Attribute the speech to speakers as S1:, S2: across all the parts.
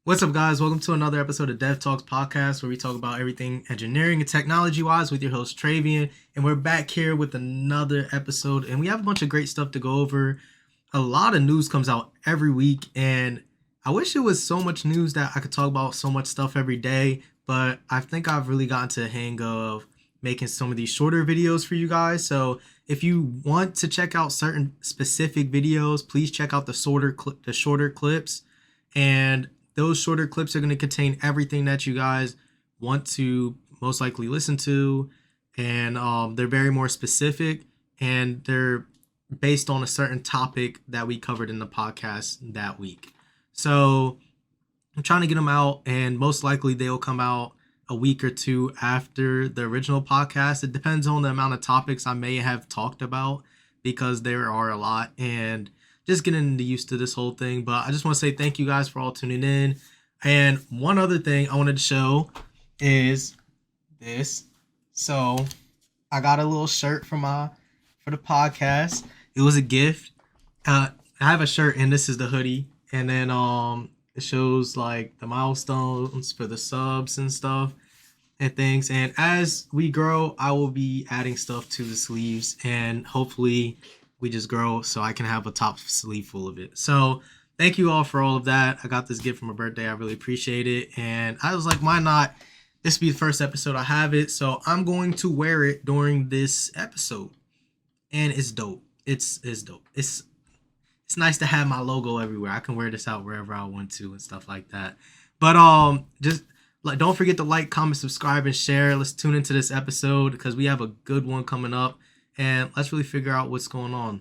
S1: What's up, guys? Welcome to another episode of DevTalks podcast, where we talk about everything engineering and technology-wise with your host, Travian. And we're back here with another episode, and we have a bunch of great stuff to go over. A lot of news comes out every week, and I wish it was so much news that I could talk about so much stuff every day, but I think I've really gotten to the hang of making some of these shorter videos for you guys. So if you want to check out certain specific videos, please check out the shorter clips. And those shorter clips are going to contain everything that you guys want to most likely listen to. And they're very more specific, and they're based on a certain topic that we covered in the podcast that week. So I'm trying to get them out, and most likely they'll come out a week or two after the original podcast. It depends on the amount of topics I may have talked about, because there are a lot, and just getting used to this whole thing. But I just want to say thank you guys for all tuning in. And one other thing I wanted to show is this. So I got a little shirt for the podcast. It was a gift. I have a shirt, and this is the hoodie. And then it shows like the milestones for the subs and stuff and things. And as we grow, I will be adding stuff to the sleeves, and hopefully we just grow so I can have a top sleeve full of it. So thank you all for all of that. I got this gift for my birthday. I really appreciate it. And I was like, why not? This will be the first episode I have it. So I'm going to wear it during this episode. And it's dope. It's dope. It's nice to have my logo everywhere. I can wear this out wherever I want to and stuff like that. But just like, don't forget to like, comment, subscribe, and share. Let's tune into this episode because we have a good one coming up. And let's really figure out what's going on.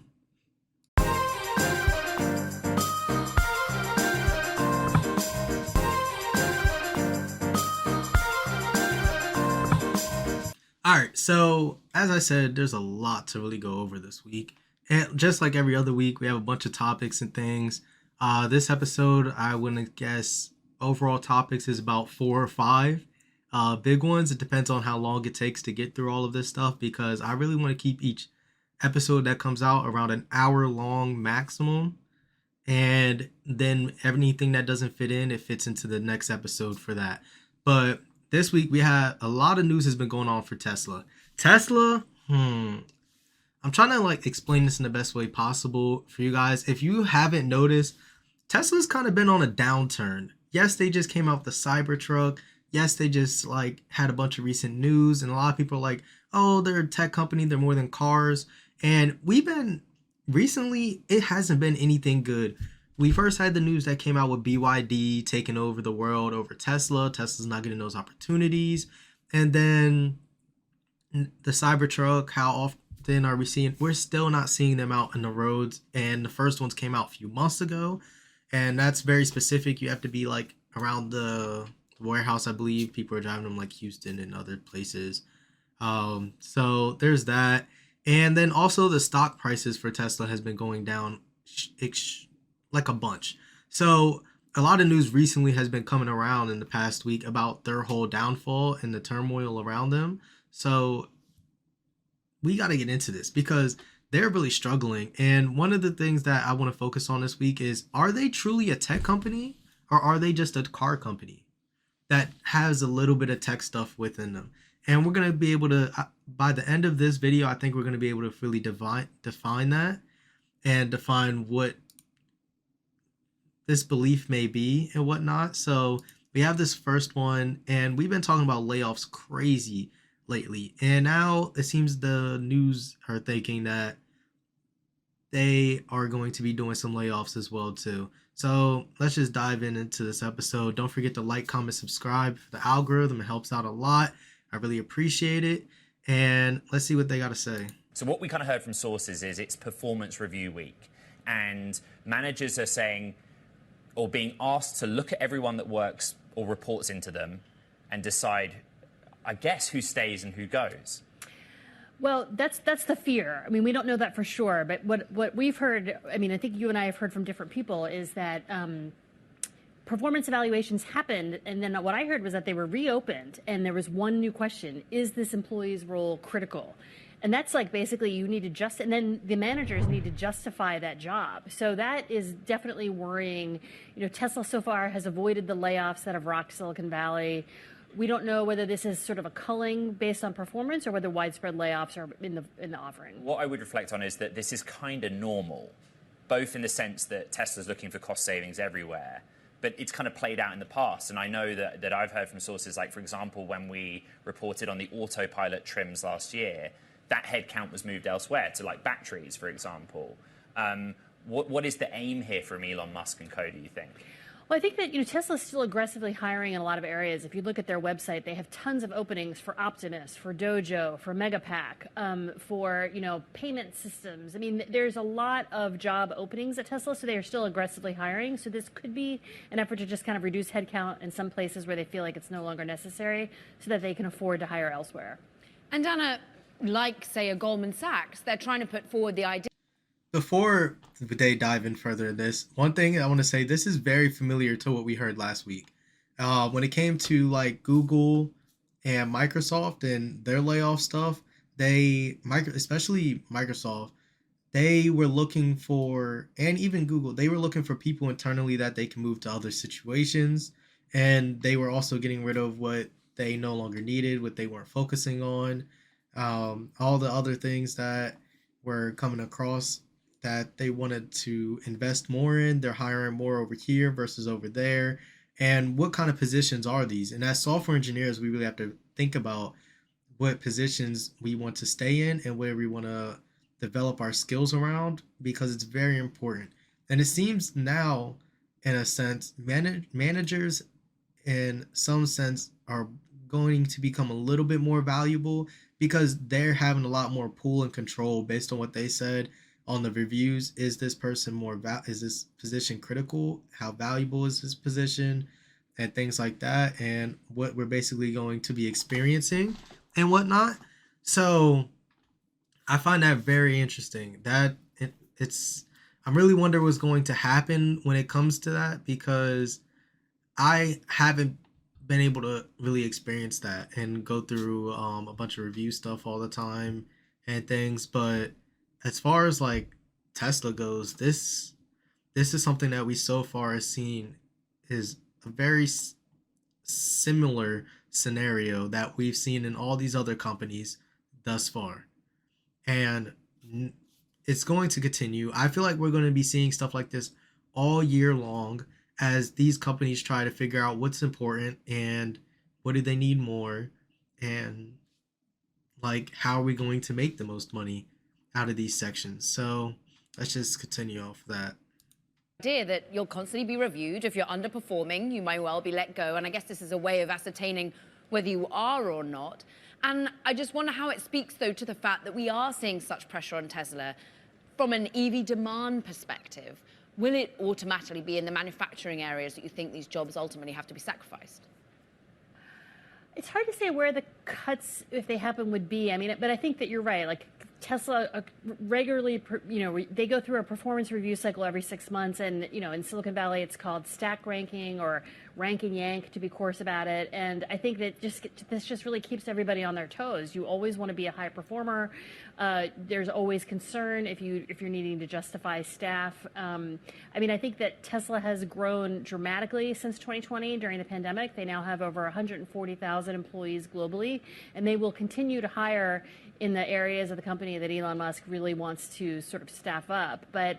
S1: All right, so as I said, there's a lot to really go over this week. And just like every other week, we have a bunch of topics and things. This episode, I wouldn't guess overall topics is about 4 or 5. Big ones. It depends on how long it takes to get through all of this stuff, because I really want to keep each episode that comes out around an hour long maximum. And then anything that doesn't fit in, it fits into the next episode for that. But this week we had a lot of news has been going on for Tesla. I'm trying to like explain this in the best way possible for you guys. If you haven't noticed, Tesla's kind of been on a downturn. Yes, they just came out with the Cybertruck. Yes, they just like had a bunch of recent news, and a lot of people are like, oh, they're a tech company, they're more than cars. And recently, it hasn't been anything good. We first had the news that came out with BYD taking over the world over Tesla. Tesla's not getting those opportunities. And then the Cybertruck, how often are we seeing? We're still not seeing them out in the roads. And the first ones came out a few months ago. And that's very specific. You have to be like around the warehouse, I believe. People are driving them like Houston and other places. So there's that. And then also the stock prices for Tesla has been going down like a bunch. So a lot of news recently has been coming around in the past week about their whole downfall and the turmoil around them. So we got to get into this because they're really struggling. And one of the things that I want to focus on this week is, are they truly a tech company, or are they just a car company that has a little bit of tech stuff within them? And we're going to be able to, by the end of this video, I think we're going to be able to really define that and define what this belief may be and whatnot. So we have this first one, and we've been talking about layoffs crazy lately. And now it seems the news are thinking that they are going to be doing some layoffs as well too. So let's just dive into this episode. Don't forget to like, comment, subscribe for the algorithm. It helps out a lot. I really appreciate it. And let's see what they got to say.
S2: So what we kind of heard from sources is it's performance review week, and managers are saying, or being asked to look at everyone that works or reports into them and decide, I guess, who stays and who goes.
S3: Well, that's the fear. I mean, we don't know that for sure, but what we've heard, I mean, I think you and I have heard from different people, is that performance evaluations happened, and then what I heard was that they were reopened, and there was one new question: is this employee's role critical? And that's like basically you need to and then the managers need to justify that job. So that is definitely worrying. Tesla so far has avoided the layoffs that have rocked Silicon Valley. We don't know whether this is sort of a culling based on performance or whether widespread layoffs are in the offering.
S2: What I would reflect on is that this is kind of normal, both in the sense that Tesla's looking for cost savings everywhere, but it's kind of played out in the past. And I know that I've heard from sources like, for example, when we reported on the autopilot trims last year, that headcount was moved elsewhere to like batteries, for example. What is the aim here from Elon Musk and co, do you think?
S3: Well, I think that Tesla is still aggressively hiring in a lot of areas. If you look at their website, they have tons of openings for Optimus, for Dojo, for Megapack, for payment systems. I mean, there's a lot of job openings at Tesla, so they are still aggressively hiring. So this could be an effort to just kind of reduce headcount in some places where they feel like it's no longer necessary, so that they can afford to hire elsewhere.
S4: And Anna, like say a Goldman Sachs, they're trying to put forward the idea.
S1: Before they dive in further in this, one thing I want to say, this is very familiar to what we heard last week. When it came to like Google and Microsoft and their layoff stuff, especially Microsoft, they were looking for, and even Google, they were looking for people internally that they can move to other situations. And they were also getting rid of what they no longer needed, what they weren't focusing on, all the other things that were coming across that they wanted to invest more in. They're hiring more over here versus over there. And what kind of positions are these? And as software engineers, we really have to think about what positions we want to stay in and where we want to develop our skills around, because it's very important. And it seems now, in a sense, managers in some sense are going to become a little bit more valuable because they're having a lot more pull and control based on what they said on the reviews. Is this person is this position critical? How valuable is this position? And things like that, and what we're basically going to be experiencing and whatnot. So I find that very interesting. I'm really wonder what's going to happen when it comes to that, because I haven't been able to really experience that and go through a bunch of review stuff all the time and things. But as far as like Tesla goes, this is something that we so far have seen is a very similar scenario that we've seen in all these other companies thus far. And it's going to continue. I feel like we're going to be seeing stuff like this all year long as these companies try to figure out what's important and what do they need more, and like how are we going to make the most money out of these sections. So let's just continue off that.
S4: Idea that you'll constantly be reviewed. If you're underperforming, you may well be let go. And I guess this is a way of ascertaining whether you are or not. And I just wonder how it speaks, though, to the fact that we are seeing such pressure on Tesla from an EV demand perspective. Will it automatically be in the manufacturing areas that you think these jobs ultimately have to be sacrificed?
S3: It's hard to say where the cuts, if they happen, would be. I mean, but I think that you're right. Like Tesla regularly, they go through a performance review cycle every 6 months, and in Silicon Valley, it's called stack ranking or ranking yank, to be coarse about it. And I think that this just really keeps everybody on their toes. You always want to be a high performer. There's always concern if you're needing to justify staff. I mean, I think that Tesla has grown dramatically since 2020 during the pandemic. They now have over 140,000 employees globally, and they will continue to hire in the areas of the company that Elon Musk really wants to sort of staff up. But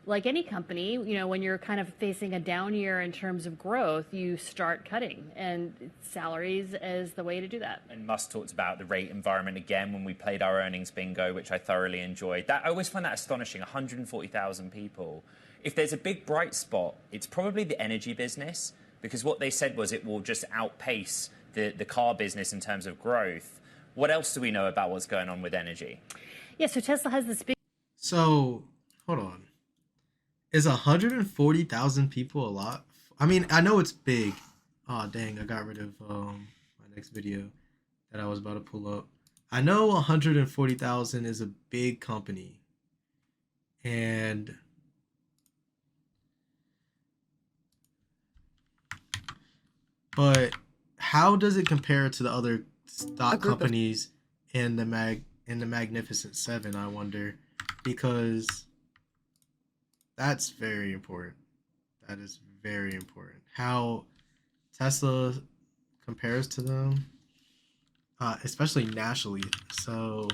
S3: like any company, when you're kind of facing a down year in terms of growth, you start cutting, and salaries is the way to do that.
S2: And Musk talked about the rate environment again when we played our earnings bingo, which I thoroughly enjoyed. I always find that astonishing, 140,000 people. If there's a big bright spot, it's probably the energy business, because what they said was it will just outpace the car business in terms of growth. What else do we know about what's going on with energy?
S3: Yeah, so Tesla has this big...
S1: So, hold on. Is 140,000 people a lot? I mean, I know it's big. Oh, dang, I got rid of my next video that I was about to pull up. I know 140,000 is a big company. But how does it compare to the other stock companies in the in the Magnificent Seven, I wonder, because that's very important. That is very important. How Tesla compares to them, especially nationally. So,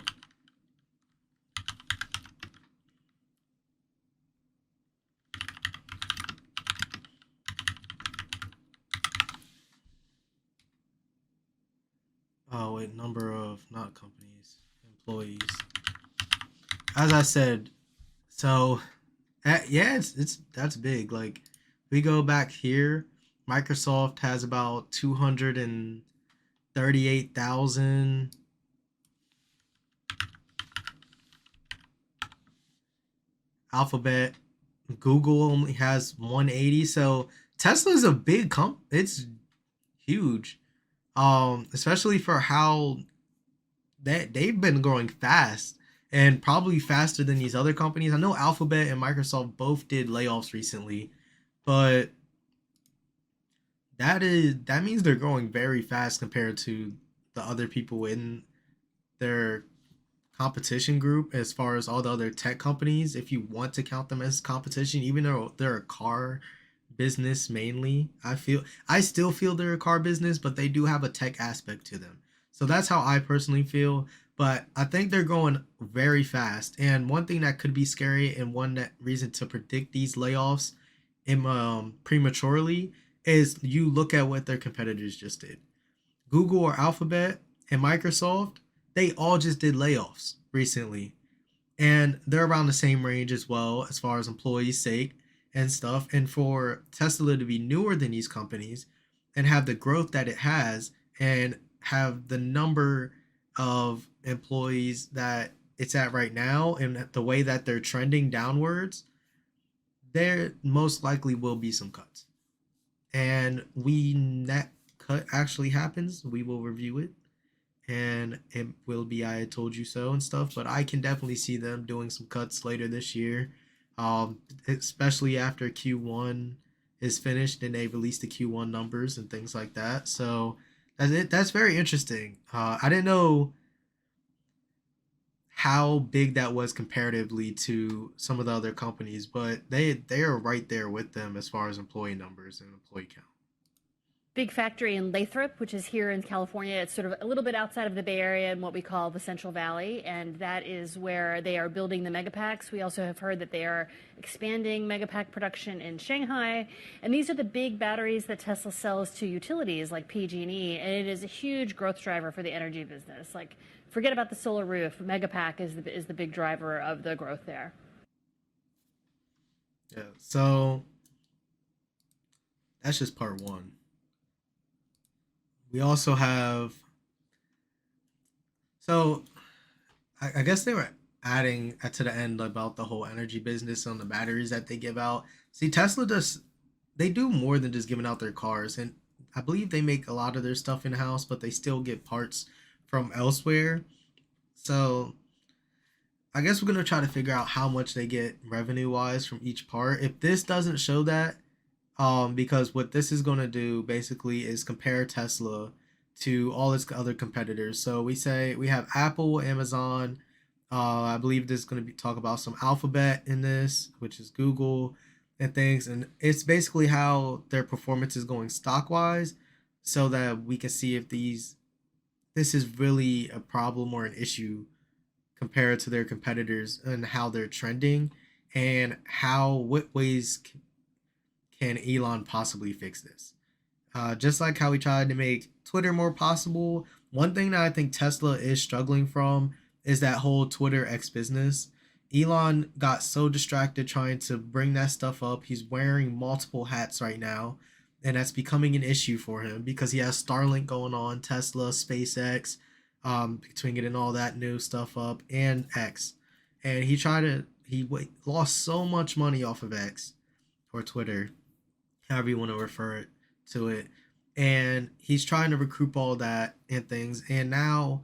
S1: oh wait, number of not companies, employees. As I said, so yeah, it's that's big. Like we go back here, Microsoft has about 238,000. Alphabet, Google only has 180. So Tesla's a big It's huge. Especially for how they've been growing fast and probably faster than these other companies. I know Alphabet and Microsoft both did layoffs recently, but that means they're growing very fast compared to the other people in their competition group as far as all the other tech companies, if you want to count them as competition, even though they're a car business mainly. I still feel they're a car business, but they do have a tech aspect to them. So that's how I personally feel. But I think they're going very fast. And one thing that could be scary and one that reason to predict these layoffs prematurely is you look at what their competitors just did. Google or Alphabet and Microsoft, they all just did layoffs recently. And they're around the same range as well as far as employees' sake and stuff. And for Tesla to be newer than these companies and have the growth that it has and have the number of employees that it's at right now and the way that they're trending downwards, there most likely will be some cuts. And when that cut actually happens, we will review it and it will be I told you so and stuff. But I can definitely see them doing some cuts later this year, especially after Q1 is finished and they release the Q1 numbers and things like that. So that's very interesting. I didn't know how big that was comparatively to some of the other companies, but they are right there with them as far as employee numbers and employee count.
S3: Big factory in Lathrop, which is here in California. It's sort of a little bit outside of the Bay Area in what we call the Central Valley, and that is where they are building the megapacks. We also have heard that they are expanding megapack production in Shanghai, and these are the big batteries that Tesla sells to utilities like PG&E, and it is a huge growth driver for the energy business. Like, forget about the solar roof. Megapack is the big driver of the growth there.
S1: Yeah. So that's just part one. We also have, so I guess they were adding to the end about the whole energy business on the batteries that they give out. See, Tesla does, they do more than just giving out their cars. And I believe they make a lot of their stuff in house, but they still get parts from elsewhere. So I guess we're going to try to figure out how much they get revenue wise from each part. If this doesn't show that, because what this is going to do basically is compare Tesla to all its other competitors. So we say we have Apple, Amazon. I believe this is going to be talk about some Alphabet in this, which is Google and things. And it's basically how their performance is going stock wise, so that we can see if this is really a problem or an issue compared to their competitors and how they're trending and what ways can Elon possibly fix this? Just like how we tried to make Twitter more possible, one thing that I think Tesla is struggling from is that whole Twitter X business. Elon got so distracted trying to bring that stuff up. He's wearing multiple hats right now, and that's becoming an issue for him because he has Starlink going on, Tesla, SpaceX, between getting all that new stuff up, and X. And he lost so much money off of X or Twitter, however you want to refer to it. And he's trying to recoup all that and things. And now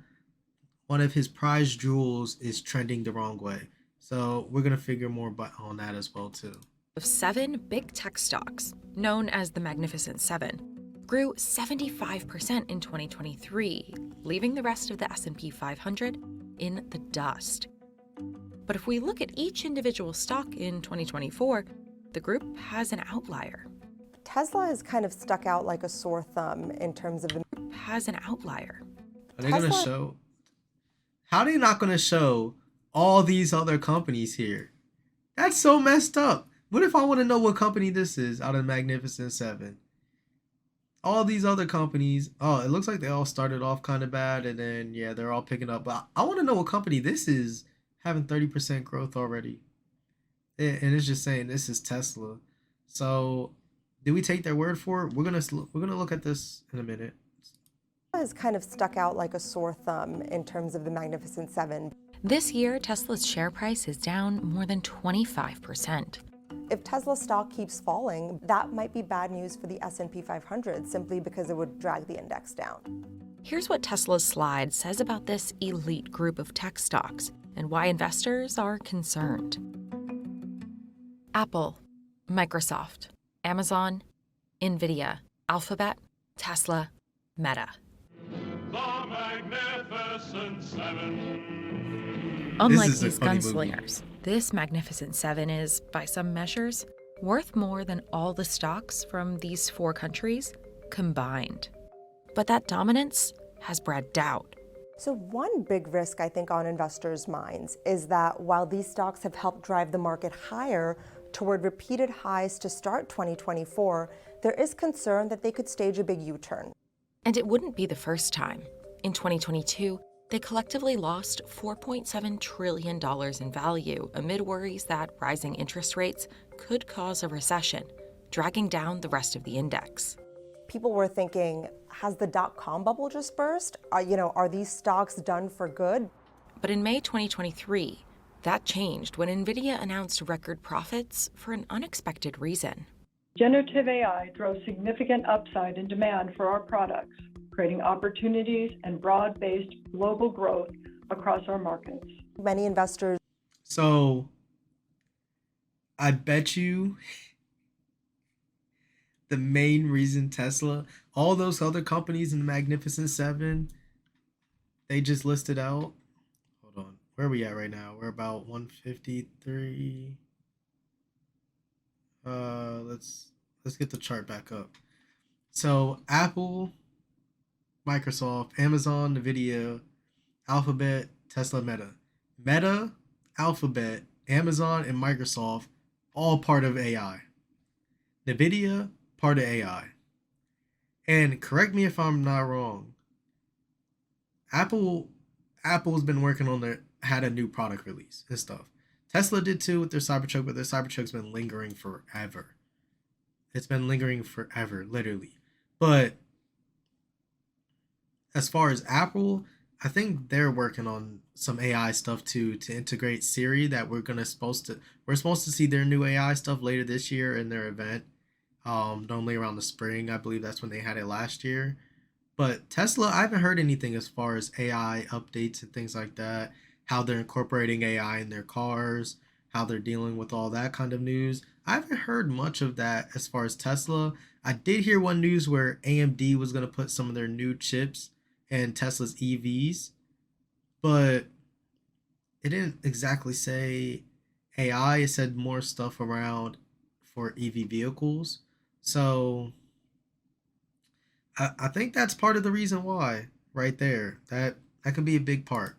S1: one of his prize jewels is trending the wrong way. So we're going to figure more on that as well, too.
S5: Of 7 big tech stocks, known as the Magnificent Seven, grew 75% in 2023, leaving the rest of the S&P 500 in the dust. But if we look at each individual stock in 2024, the group has an outlier.
S6: Tesla has kind of stuck out like a sore thumb in terms of the
S5: Has an outlier.
S1: Are they going to show? How are they not going to show all these other companies here? That's so messed up. What if I want to know what company this is out of the Magnificent Seven? All these other companies, oh, it looks like they all started off kind of bad, and then, yeah, they're all picking up. But I want to know what company this is having 30% growth already. And it's just saying this is Tesla. So, do we take their word for it? We're gonna look at this in a minute.
S6: has kind of stuck out like a sore thumb in terms of the Magnificent Seven.
S5: This year, Tesla's share price is down more than 25%.
S6: If Tesla stock keeps falling, that might be bad news for the S&P 500 simply because it would drag the index down.
S5: Here's what Tesla's slide says about this elite group of tech stocks and why investors are concerned. Apple, Microsoft, Amazon, Nvidia, Alphabet, Tesla, Meta.
S7: The Magnificent Seven.
S5: Unlike
S1: This is a
S5: these
S1: funny movie.
S5: gunslingers, this Magnificent Seven is, by some measures, worth more than all the stocks from these 4 countries combined. But that dominance has bred doubt.
S6: So one big risk, I think, on investors' minds is that while these stocks have helped drive the market higher toward repeated highs to start 2024, there is concern that they could stage a big U-turn.
S5: And it wouldn't be the first time. In 2022, they collectively lost $4.7 trillion in value amid worries that rising interest rates could cause a recession, dragging down the rest of the index.
S6: People were thinking, has the dot-com bubble just burst? Are these stocks done for good?
S5: But in May 2023, that changed when Nvidia announced record profits for an unexpected reason.
S8: Generative AI drove significant upside in demand for our products, creating opportunities and broad-based global growth across our markets.
S6: Many investors
S1: So, I bet you the main reason Tesla, all those other companies in the Magnificent Seven, they just listed out. Hold on. Where are we at right now? We're about 153. Let's get the chart back up. So, Apple, Microsoft, Amazon, Nvidia, Alphabet, Tesla, Meta. Meta, Alphabet, Amazon, and Microsoft, all part of AI. Nvidia, part of AI. And correct me if I'm not wrong. Apple's been working on had a new product release and stuff. Tesla did too with their Cybertruck, but their Cybertruck's been lingering forever. It's been lingering forever, literally. But as far as Apple, I think they're working on some AI stuff too to integrate Siri that we're supposed to see their new AI stuff later this year in their event. Normally around the spring, I believe that's when they had it last year. But Tesla, I haven't heard anything as far as AI updates and things like that, how they're incorporating AI in their cars, how they're dealing with all that kind of news. I haven't heard much of that as far as Tesla. I did hear one news where AMD was going to put some of their new chips in Tesla's EVs, but it didn't exactly say AI. It said more stuff around for EV vehicles. So I think that's part of the reason why right there. That could be a big part.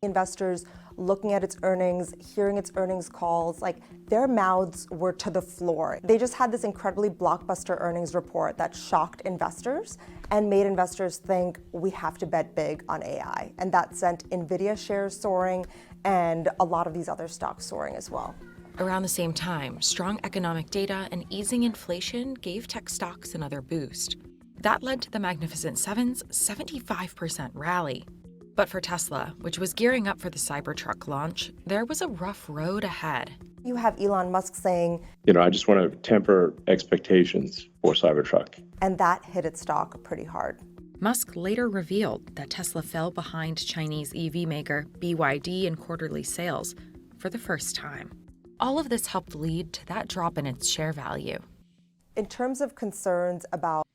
S6: investors looking at its earnings, hearing its earnings calls, like their mouths were to the floor. They just had this incredibly blockbuster earnings report that shocked investors and made investors think we have to bet big on AI. And that sent Nvidia shares soaring and a lot of these other stocks soaring as well.
S5: Around the same time, strong economic data and easing inflation gave tech stocks another boost. That led to the Magnificent Seven's 75% rally. But for Tesla, which was gearing up for the Cybertruck launch, there was a rough road ahead.
S6: You have Elon Musk saying,
S9: I just want to temper expectations for Cybertruck.
S6: and that hit its stock pretty hard.
S5: Musk later revealed that Tesla fell behind Chinese EV maker BYD in quarterly sales for the first time. All of this helped lead to that drop in its share value.
S6: In terms of concerns about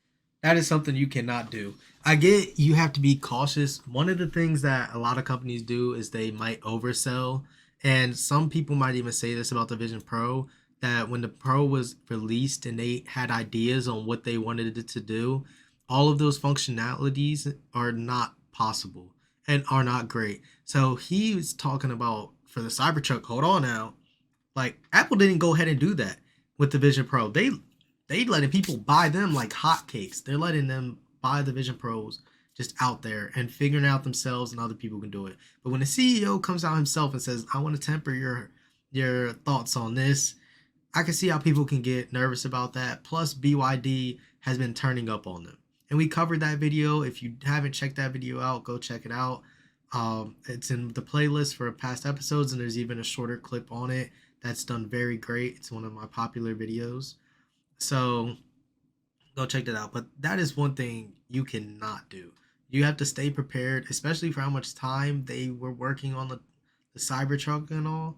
S1: That is something you cannot do. I get you have to be cautious. One of the things that a lot of companies do is they might oversell. And some people might even say this about the Vision Pro, that when the Pro was released and they had ideas on what they wanted it to do, all of those functionalities are not possible and are not great. So he was talking about for the Cybertruck, hold on now. Like Apple didn't go ahead and do that with the Vision Pro. They letting people buy them like hotcakes. They're letting them buy the Vision Pros just out there and figuring out themselves, and other people can do it. But when the CEO comes out himself and says, "I want to temper your thoughts on this," I can see how people can get nervous about that. Plus, BYD has been turning up on them, and we covered that video. If you haven't checked that video out, go check it out. It's in the playlist for past episodes, and there's even a shorter clip on it that's done very great. It's one of my popular videos. So go check that out. But that is one thing you cannot do. You have to stay prepared, especially for how much time they were working on the Cybertruck and all.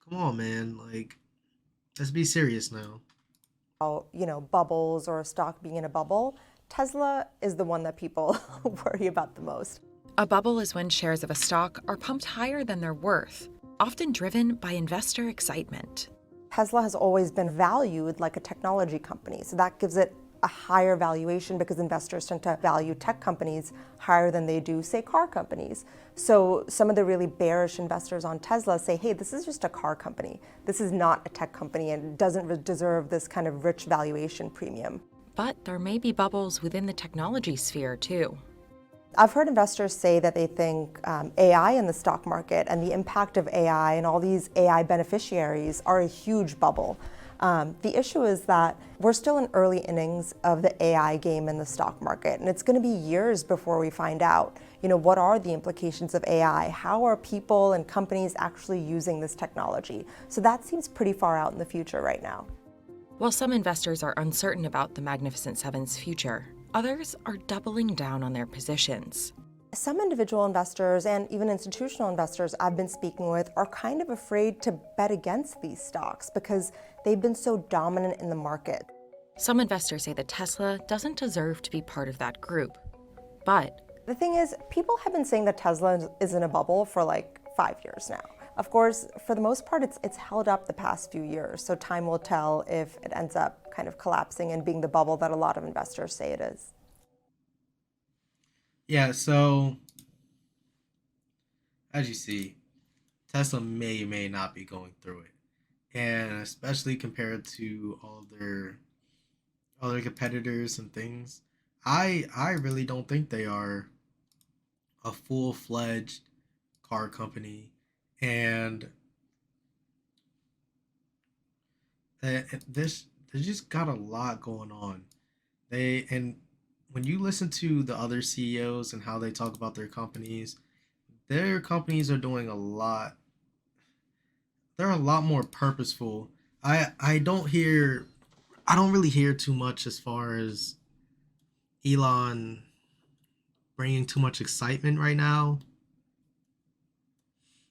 S1: Come on, man. Like, let's be serious now.
S6: Bubbles or a stock being in a bubble, Tesla is the one that people worry about the most.
S5: A bubble is when shares of a stock are pumped higher than their worth, often driven by investor excitement.
S6: Tesla has always been valued like a technology company, so that gives it a higher valuation because investors tend to value tech companies higher than they do, say, car companies. So some of the really bearish investors on Tesla say, hey, this is just a car company. This is not a tech company and doesn't deserve this kind of rich valuation premium.
S5: But there may be bubbles within the technology sphere, too.
S6: I've heard investors say that they think AI in the stock market and the impact of AI and all these AI beneficiaries are a huge bubble. The issue is that we're still in early innings of the AI game in the stock market, and it's going to be years before we find out, what are the implications of AI? How are people and companies actually using this technology? So that seems pretty far out in the future right now.
S5: While some investors are uncertain about the Magnificent Seven's future, others are doubling down on their positions.
S6: Some individual investors and even institutional investors I've been speaking with are kind of afraid to bet against these stocks because they've been so dominant in the market.
S5: Some investors say that Tesla doesn't deserve to be part of that group. But
S6: the thing is, people have been saying that Tesla is in a bubble for like 5 years now. Of course, for the most part, it's held up the past few years, so time will tell if it ends up kind of collapsing and being the bubble that a lot of investors say it is.
S1: Yeah, so as you see, Tesla may not be going through it. And especially compared to all their other competitors and things, I really don't think they are a full-fledged car company. And this they just got a lot going on. And when you listen to the other CEOs and how they talk about their companies are doing a lot. They're a lot more purposeful. I don't really hear too much as far as Elon bringing too much excitement right now.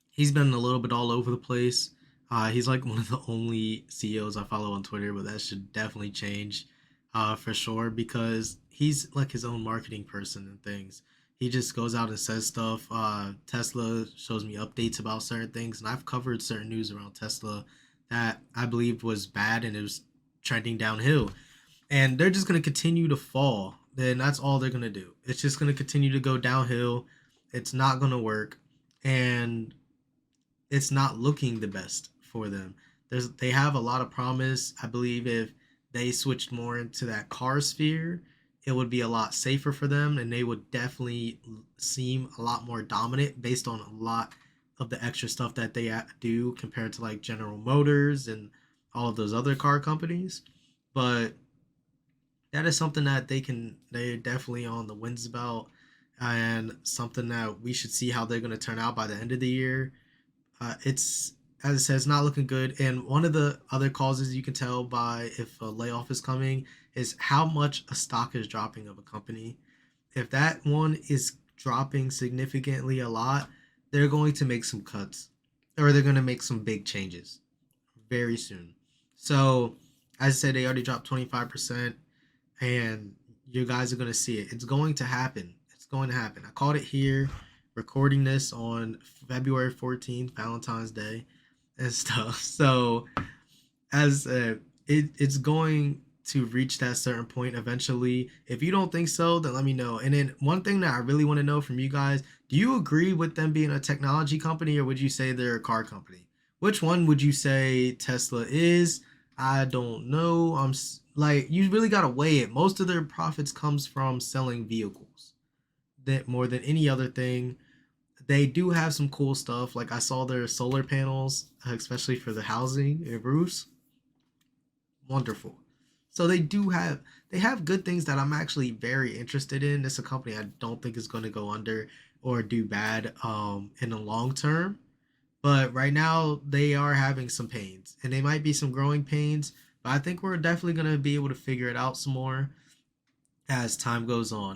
S1: He's been a little bit all over the place. He's like one of the only CEOs I follow on Twitter, but that should definitely change for sure because he's like his own marketing person and things. He just goes out and says stuff. Tesla shows me updates about certain things, and I've covered certain news around Tesla that I believed was bad and it was trending downhill. And they're just going to continue to fall. Then that's all they're going to do. It's just going to continue to go downhill. It's not going to work. And it's not looking the best for them. They have a lot of promise. I believe if they switched more into that car sphere, it would be a lot safer for them, and they would definitely seem a lot more dominant based on a lot of the extra stuff that they do compared to like General Motors and all of those other car companies. But that is something that they're definitely on the wins about, and something that we should see how they're going to turn out by the end of the year. It's, as I said, it's not looking good. And one of the other causes you can tell by if a layoff is coming is how much a stock is dropping of a company. If that one is dropping significantly a lot, they're going to make some cuts or they're going to make some big changes very soon. So, as I said, they already dropped 25%. And You guys are going to see it. It's going to happen. It's going to happen. I called it here, recording this on February 14th, Valentine's Day and stuff. So, it's going to reach that certain point eventually. If you don't think so, then let me know. And then one thing that I really want to know from you guys, do you agree with them being a technology company, or would you say they're a car company? Which one would you say Tesla is? I don't know. Like, you really got to weigh it. Most of their profits comes from selling vehicles, that more than any other thing. They do have some cool stuff. Like, I saw their solar panels, especially for the housing and roofs. Wonderful. So they have good things that I'm actually very interested in. It's a company I don't think is going to go under or do bad in the long term. But right now they are having some pains, and they might be some growing pains, but I think we're definitely going to be able to figure it out some more as time goes on.